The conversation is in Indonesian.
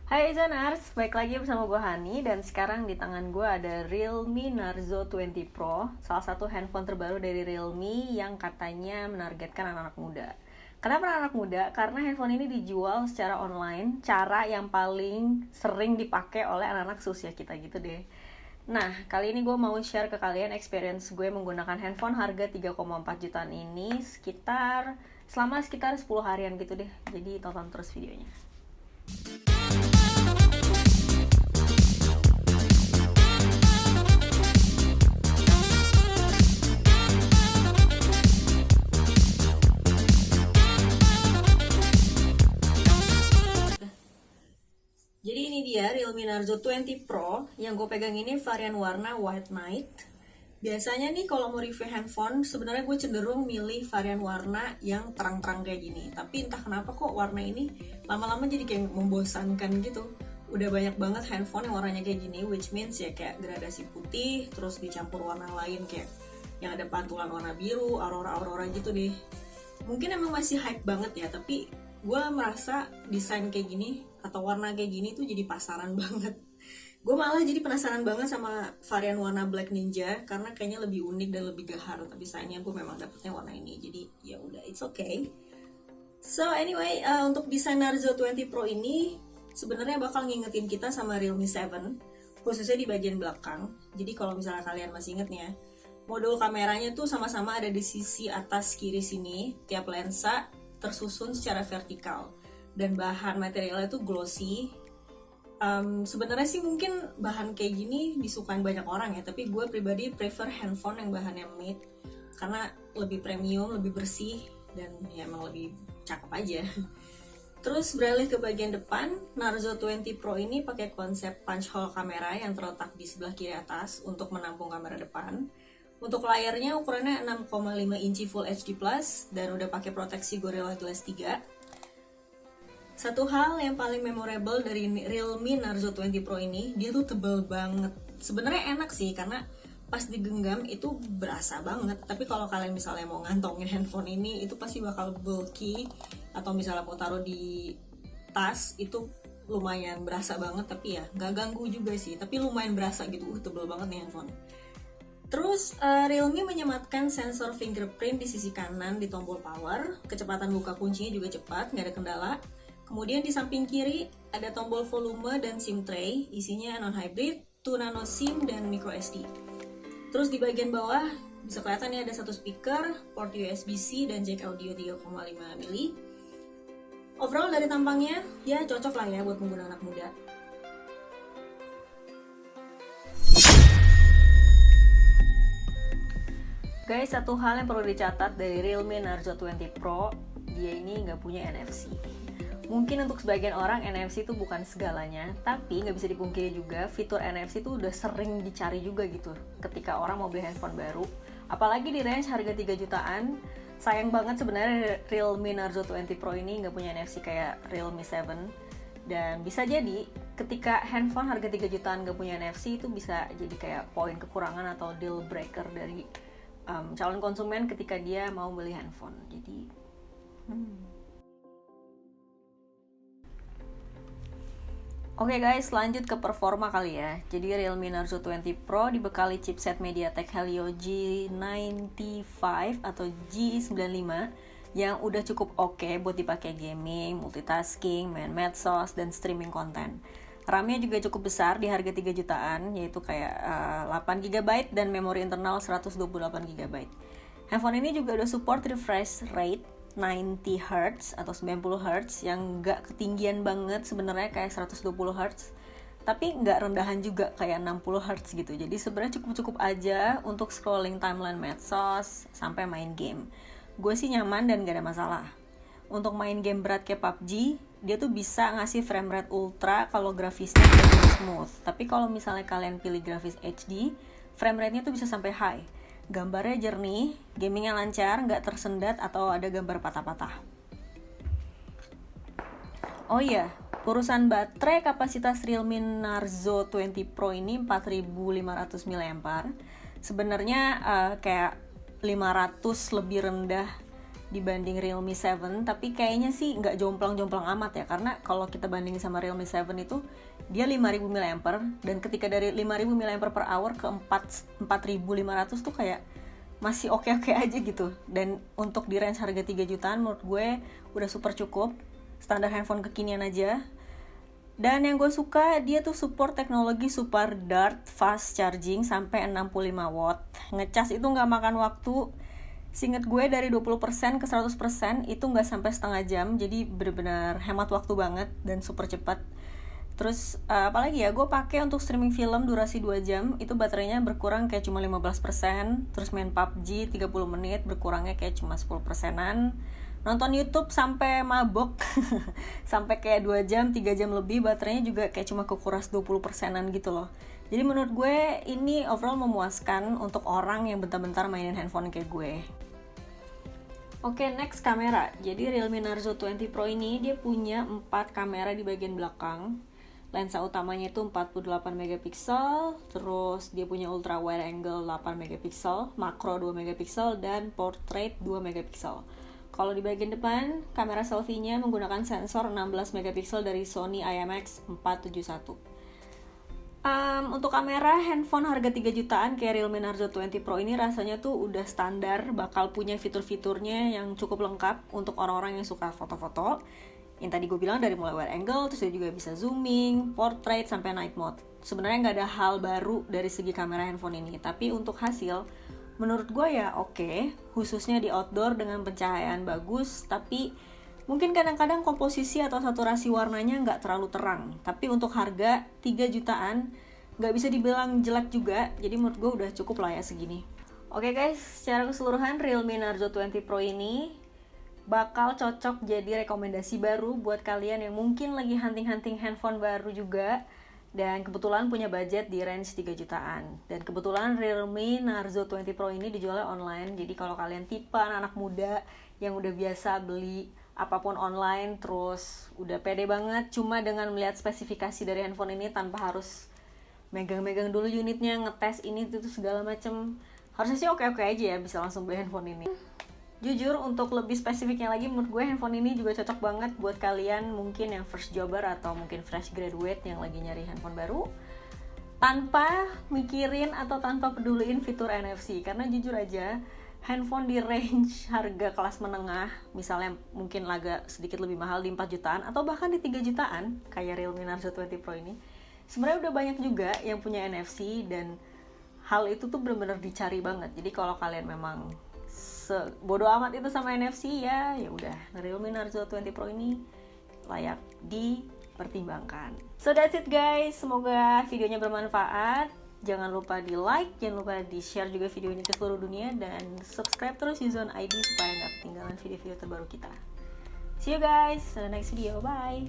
Hai Zoners, baik lagi bersama gue Hani. Dan sekarang di tangan gue ada Realme Narzo 20 Pro, salah satu handphone terbaru dari Realme yang katanya menargetkan anak-anak muda. Kenapa anak-anak muda? Karena handphone ini dijual secara online, cara yang paling sering dipakai oleh anak-anak seusia kita gitu deh. Nah, kali ini gue mau share ke kalian experience gue menggunakan handphone harga 3,4 jutaan ini selama sekitar 10 harian gitu deh. Jadi tonton terus videonya. Jadi ini dia Realme Narzo 20 Pro. Yang gue pegang ini varian warna White Night. Biasanya nih kalau mau review handphone, sebenarnya gue cenderung milih varian warna yang terang-terang kayak gini. Tapi entah kenapa kok warna ini lama-lama jadi kayak membosankan gitu. Udah banyak banget handphone yang warnanya kayak gini, which means ya kayak gradasi putih, terus dicampur warna lain kayak yang ada pantulan warna biru, aurora-aurora gitu deh. Mungkin emang masih hype banget ya, tapi gue merasa desain kayak gini atau warna kayak gini tuh jadi pasaran banget. Gue malah jadi penasaran banget sama varian warna Black Ninja karena kayaknya lebih unik dan lebih gahar. Tapi sayangnya gue memang dapetnya warna ini, jadi ya udah, it's okay. So anyway, untuk desain Narzo 20 Pro ini sebenarnya bakal ngingetin kita sama Realme 7, khususnya di bagian belakang. Jadi kalau misalnya kalian masih inget nih ya, modul kameranya tuh sama-sama ada di sisi atas kiri sini. Tiap lensa tersusun secara vertikal dan bahan materialnya tuh glossy. Sebenarnya sih mungkin bahan kayak gini disukain banyak orang ya, tapi gue pribadi prefer handphone yang bahannya matte karena lebih premium, lebih bersih, dan ya emang lebih cakep aja. Terus beralih ke bagian depan, Narzo 20 Pro ini pakai konsep punch hole kamera yang terletak di sebelah kiri atas untuk menampung kamera depan. Untuk layarnya ukurannya 6,5 inci Full HD+, dan udah pakai proteksi Gorilla Glass 3. Satu hal yang paling memorable dari Realme Narzo 20 Pro ini, dia tuh tebel banget. Sebenarnya enak sih, karena pas digenggam itu berasa banget. Tapi kalau kalian misalnya mau ngantongin handphone ini, itu pasti bakal bulky. Atau misalnya mau taruh di tas, itu lumayan berasa banget. Tapi ya gak ganggu juga sih, tapi lumayan berasa gitu. Tebel banget nih handphone. Terus Realme menyematkan sensor fingerprint di sisi kanan di tombol power. Kecepatan buka kuncinya juga cepat, nggak ada kendala. Kemudian di samping kiri ada tombol volume dan SIM tray, isinya non-hybrid, 2 nano SIM, dan micro SD. Terus di bagian bawah bisa kelihatan nih ada satu speaker, port USB-C, dan jack audio 3,5 mili. Overall dari tampangnya, ya cocok lah ya buat pengguna anak muda. Guys, satu hal yang perlu dicatat dari Realme Narzo 20 Pro, dia ini nggak punya NFC. Mungkin untuk sebagian orang NFC itu bukan segalanya, tapi nggak bisa dipungkiri juga fitur NFC itu udah sering dicari juga gitu ketika orang mau beli handphone baru. Apalagi di range harga 3 jutaan, sayang banget sebenarnya Realme Narzo 20 Pro ini nggak punya NFC kayak Realme 7. Dan bisa jadi ketika handphone harga 3 jutaan nggak punya NFC, itu bisa jadi kayak poin kekurangan atau deal breaker dari calon konsumen ketika dia mau beli handphone. Jadi Oke guys, lanjut ke performa kali ya. Jadi Realme Narzo 20 Pro dibekali chipset MediaTek Helio G95 atau G95 yang udah cukup oke buat dipakai gaming, multitasking, main medsos, dan streaming konten. RAM-nya juga cukup besar di harga 3 jutaan, yaitu kayak 8 GB dan memori internal 128 GB. Handphone ini juga udah support refresh rate 90 Hz atau 90 Hz yang gak ketinggian banget sebenarnya kayak 120 Hz, tapi gak rendahan juga kayak 60 Hz gitu. Jadi sebenarnya cukup-cukup aja untuk scrolling timeline medsos sampai main game. Gue sih nyaman dan gak ada masalah. Untuk main game berat kayak PUBG, dia tuh bisa ngasih frame rate ultra kalau grafisnya smooth. Tapi kalau misalnya kalian pilih grafis HD, frame rate-nya tuh bisa sampai high. Gambarnya jernih, gamingnya lancar, nggak tersendat atau ada gambar patah-patah. Oh iya, urusan baterai, kapasitas Realme Narzo 20 Pro ini 4500 mAh. Sebenarnya kayak 500 lebih rendah dibanding Realme 7, tapi kayaknya sih nggak jomplang-jomplang amat ya, karena kalau kita bandingin sama Realme 7 itu dia 5000 mAh, dan ketika dari 5000 mAh ke 4500 tuh kayak masih oke-oke aja gitu. Dan untuk di range harga 3 jutaan menurut gue udah super cukup, standar handphone kekinian aja. Dan yang gue suka, dia tuh support teknologi Super Dart fast charging sampai 65 watt. Ngecas itu nggak makan waktu. Seinget gue dari 20% ke 100% itu nggak sampai setengah jam. Jadi benar-benar hemat waktu banget dan super cepat. Terus apalagi ya, gue pakai untuk streaming film durasi 2 jam, itu baterainya berkurang kayak cuma 15%. Terus main PUBG 30 menit berkurangnya kayak cuma 10%-an. Nonton YouTube sampai mabok sampai kayak 2 jam, 3 jam lebih, baterainya juga kayak cuma kekuras 20%-an gitu loh. Jadi menurut gue ini overall memuaskan untuk orang yang bentar-bentar mainin handphone kayak gue. Oke, next kamera. Jadi Realme Narzo 20 Pro ini dia punya 4 kamera di bagian belakang. Lensa utamanya itu 48 megapiksel, terus dia punya ultra wide angle 8 megapiksel, makro 2 megapiksel, dan portrait 2 megapiksel. Kalau di bagian depan, kamera selfie-nya menggunakan sensor 16 megapiksel dari Sony IMX471. Untuk kamera handphone harga 3 jutaan kayak Realme Narzo 20 Pro ini rasanya tuh udah standar, bakal punya fitur-fiturnya yang cukup lengkap untuk orang-orang yang suka foto-foto. Yang tadi gue bilang dari mulai wide angle, terus dia juga bisa zooming, portrait, sampai night mode. Sebenarnya nggak ada hal baru dari segi kamera handphone ini, tapi untuk hasil, menurut gue ya oke, khususnya di outdoor dengan pencahayaan bagus, tapi mungkin kadang-kadang komposisi atau saturasi warnanya nggak terlalu terang. Tapi untuk harga 3 jutaan, nggak bisa dibilang jelek juga, jadi menurut gue udah cukup lah ya segini. Oke guys, secara keseluruhan Realme Narzo 20 Pro ini bakal cocok jadi rekomendasi baru buat kalian yang mungkin lagi hunting-hunting handphone baru juga, dan kebetulan punya budget di range 3 jutaan. Dan kebetulan Realme Narzo 20 Pro ini dijualnya online. Jadi kalau kalian tipe anak muda yang udah biasa beli apapun online, terus udah pede banget cuma dengan melihat spesifikasi dari handphone ini tanpa harus megang-megang dulu unitnya, ngetes ini itu segala macem, harusnya sih oke-oke aja ya, bisa langsung beli handphone ini. Jujur, untuk lebih spesifiknya lagi, menurut gue handphone ini juga cocok banget buat kalian mungkin yang first jobber atau mungkin fresh graduate yang lagi nyari handphone baru tanpa mikirin atau tanpa peduliin fitur NFC. Karena jujur aja, handphone di range harga kelas menengah, misalnya mungkin agak sedikit lebih mahal di 4 jutaan atau bahkan di 3 jutaan kayak Realme Narzo 20 Pro ini, sebenarnya udah banyak juga yang punya NFC, dan hal itu tuh benar-benar dicari banget. Jadi kalau kalian memang bodo amat itu sama NFC, ya udah, Realme Narzo 20 Pro ini layak dipertimbangkan. So that's it guys, semoga videonya bermanfaat. Jangan lupa di like, jangan lupa di share juga video ini ke seluruh dunia, dan subscribe terus Yuzon ID supaya nggak ketinggalan video-video terbaru kita. See you guys in the next video, bye.